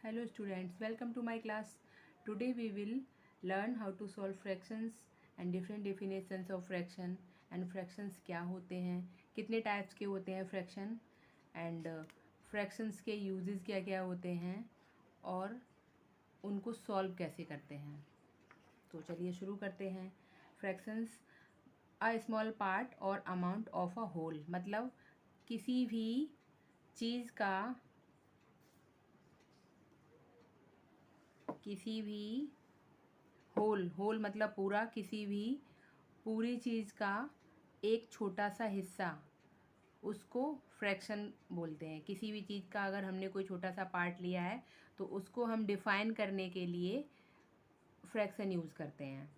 Hello students, welcome to my class. Today we will learn how to solve fractions and different definitions of fraction and fractions क्या होते हैं, कितने types के होते हैं fraction and fractions के uses क्या क्या होते हैं और उनको सॉल्व कैसे करते हैं। तो चलिए शुरू करते हैं। फ्रैक्शंस अ स्मॉल पार्ट और अमाउंट ऑफ अ होल, मतलब किसी भी चीज़ का किसी भी होल मतलब पूरा, किसी भी पूरी चीज़ का एक छोटा सा हिस्सा, उसको फ्रैक्शन बोलते हैं। किसी भी चीज़ का अगर हमने कोई छोटा सा पार्ट लिया है तो उसको हम डिफ़ाइन करने के लिए फ्रैक्शन यूज़ करते हैं।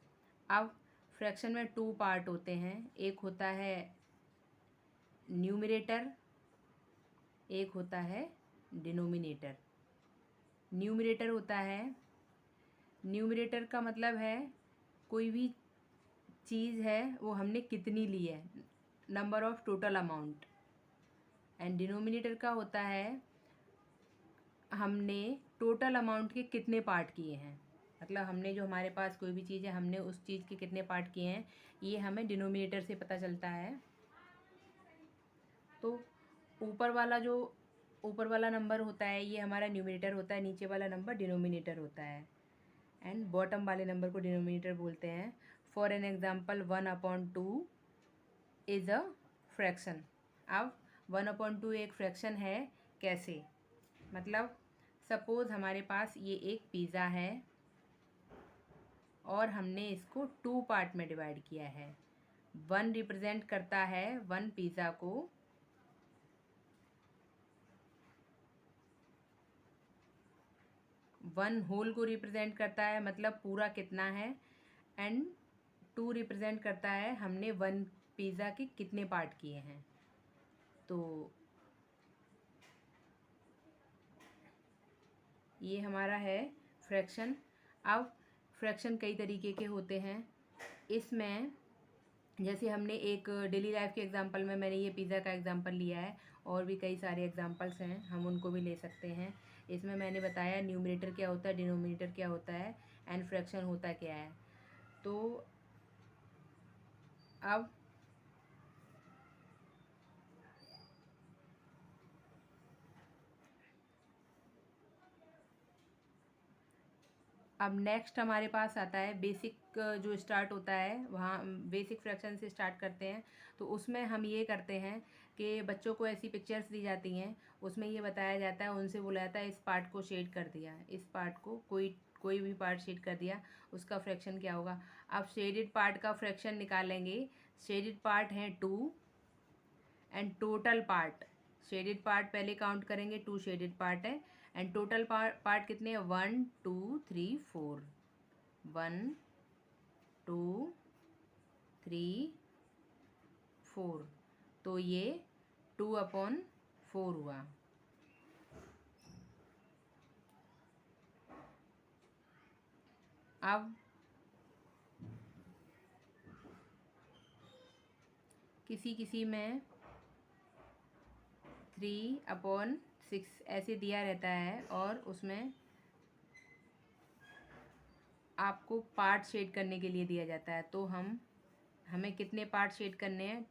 अब फ्रैक्शन में टू पार्ट होते हैं, एक होता है न्यूमरेटर, एक होता है डिनोमिनेटर। न्यूमरेटर का मतलब है कोई भी चीज़ है वो हमने कितनी ली है, number of total amount. And denominator का होता है हमने टोटल अमाउंट के कितने पार्ट किए हैं, मतलब हमने जो हमारे पास कोई भी चीज़ है हमने उस चीज़ के कितने पार्ट किए हैं, ये हमें डिनोमिनेटर से पता चलता है। तो ऊपर वाला नंबर होता है ये हमारा न्यूमरेटर होता है, नीचे वाला नंबर डिनोमिनेटर होता है। एंड बॉटम वाले नंबर को डिनोमिनेटर बोलते हैं। For an example 1/2 is a fraction. अब 1/2 एक फ्रैक्शन है, कैसे, मतलब सपोज़ हमारे पास ये एक पिज़्ज़ा है और हमने इसको 2 पार्ट में डिवाइड किया है। 1 रिप्रेजेंट करता है 1 पिज़्ज़ा को, 1 होल को रिप्रेजेंट करता है मतलब पूरा कितना है, एंड 2 रिप्रेजेंट करता है हमने 1 पिज़्ज़ा के कितने पार्ट किए हैं। तो ये हमारा है फ्रैक्शन। अब फ्रैक्शन कई तरीके के होते हैं। इसमें जैसे हमने एक डेली लाइफ के एग्जांपल में मैंने ये पिज़्ज़ा का एग्जांपल लिया है, और भी कई सारे एग्जांपल्स हैं, हम उनको भी ले सकते हैं। इसमें मैंने बताया न्यूमरेटर क्या होता है, डिनोमिनेटर क्या होता है, एंड फ्रैक्शन होता क्या है। तो अब नेक्स्ट हमारे पास आता है बेसिक, जो स्टार्ट होता है वहाँ बेसिक फ्रैक्शन से स्टार्ट करते हैं। तो उसमें हम ये करते हैं कि बच्चों को ऐसी पिक्चर्स दी जाती हैं, उसमें ये बताया जाता है, उनसे बोला जाता है इस पार्ट को शेड कर दिया, इस पार्ट को कोई भी पार्ट शेड कर दिया, उसका फ्रैक्शन क्या होगा। अब शेडेड पार्ट का फ्रैक्शन निकालेंगे। शेडेड पार्ट है 2 and total part, shaded part पहले काउंट करेंगे, 2 शेडेड पार्ट है एंड टोटल पार्ट कितने हैं, 1 2 3 4, 1 2 3 4। तो ये 2/4 हुआ। अब किसी में 3/6 ऐसे दिया रहता है, और उसमें आपको पार्ट शेड करने के लिए दिया जाता है। तो हमें कितने पार्ट शेड करने हैं,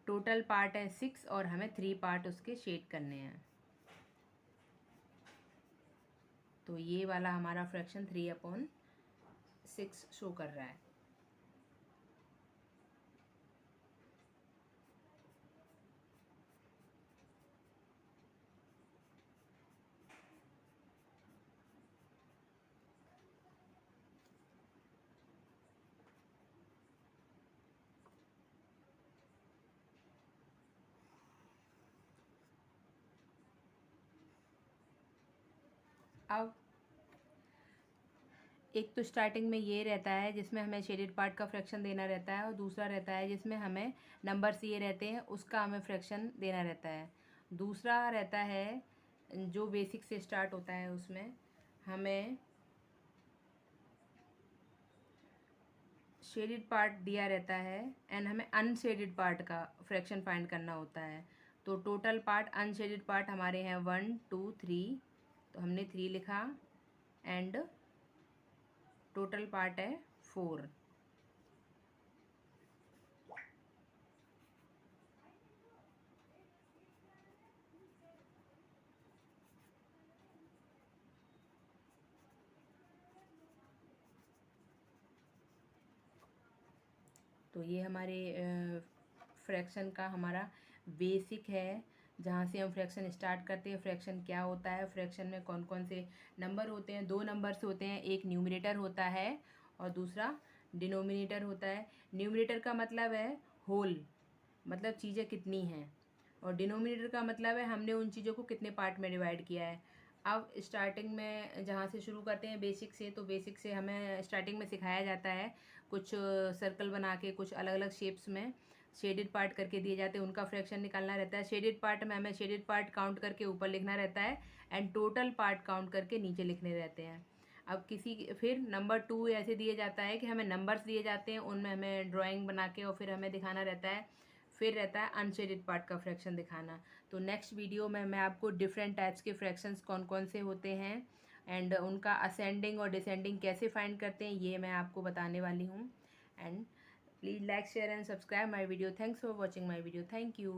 टोटल पार्ट है 6 और हमें 3 पार्ट उसके शेड करने हैं। तो ये वाला हमारा फ्रैक्शन 3/6 शो कर रहा है। अब एक तो स्टार्टिंग में ये रहता है जिसमें हमें शेडेड पार्ट का फ्रैक्शन देना रहता है, और दूसरा रहता है जिसमें हमें नंबर्स ये रहते हैं उसका हमें फ्रैक्शन देना रहता है। दूसरा रहता है जो बेसिक से स्टार्ट होता है, उसमें हमें शेडेड पार्ट दिया रहता है एंड हमें अनशेडेड पार्ट का फ्रैक्शन फाइंड करना होता है। तो टोटल पार्ट, अनशेडेड पार्ट हमारे हैं 1 2 3, तो हमने 3 लिखा एंड टोटल पार्ट है 4। तो ये हमारे फ्रैक्शन का हमारा बेसिक है, जहाँ से हम फ्रैक्शन स्टार्ट करते हैं। फ्रैक्शन क्या होता है, फ्रैक्शन में कौन कौन से नंबर होते हैं। 2 नंबर्स होते हैं, एक न्यूमरेटर होता है और दूसरा डिनोमिनेटर होता है। न्यूमरेटर का मतलब है होल, मतलब चीज़ें कितनी हैं, और डिनोमिनेटर का मतलब है हमने उन चीज़ों को कितने पार्ट में डिवाइड किया है। अब स्टार्टिंग में जहाँ से शुरू करते हैं बेसिक से, तो बेसिक से हमें स्टार्टिंग में सिखाया जाता है कुछ सर्कल बना के कुछ अलग अलग शेप्स में शेडेड पार्ट करके दिए जाते हैं, उनका फ्रैक्शन निकालना रहता है। शेडेड पार्ट में हमें शेडेड पार्ट काउंट करके ऊपर लिखना रहता है एंड टोटल पार्ट काउंट करके नीचे लिखने रहते हैं। अब फिर नंबर 2 ऐसे दिए जाता है कि हमें नंबर्स दिए जाते हैं, उनमें हमें ड्राइंग बना के और फिर हमें दिखाना रहता है। फिर रहता है अनशेडेड पार्ट का फ्रैक्शन दिखाना। तो नेक्स्ट वीडियो में मैं आपको डिफरेंट टाइप्स के फ्रैक्शंस कौन कौन से होते हैं एंड उनका असेंडिंग और डिसेंडिंग कैसे फाइंड करते हैं, ये मैं आपको बताने वाली हूँ। And please like share and subscribe my video. Thanks for watching my video. Thank you.